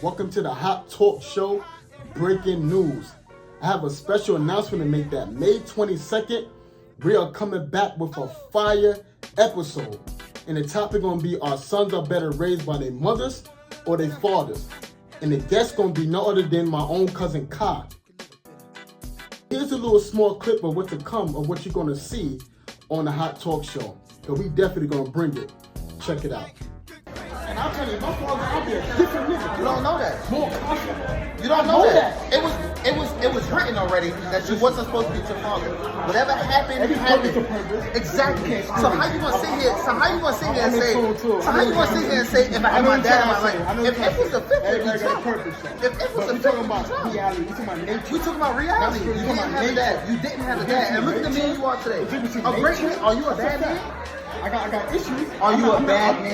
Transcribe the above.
Welcome to the Hot Talk Show. Breaking news. I have a special announcement to make that May 22nd, we are coming back with a fire episode. And the topic gonna be, our sons are better raised by their mothers or their fathers. And the guest gonna be no other than my own cousin Kai. Here's a little small clip of what to come, of what you're gonna see on the Hot Talk Show. Cause we definitely gonna bring it. Check it out. And I'll tell you, my father, I'll be a different nigga. You don't know that. More confident. You don't know that. It was written already that you wasn't supposed to be your father. Whatever happened, happened. Exactly. So how you gonna sit here? So how you gonna sit here and say? So how you gonna sit here and say, if I had my dad in my life, if it was a fifth, it'd be tough. If it was a fifth, it'd be tough. Reality. You talking about nature. You talking about reality. You didn't have a dad. You didn't have a dad. And look at the man you are today. A great man. Are you a bad man? I got issues. Are you a bad man?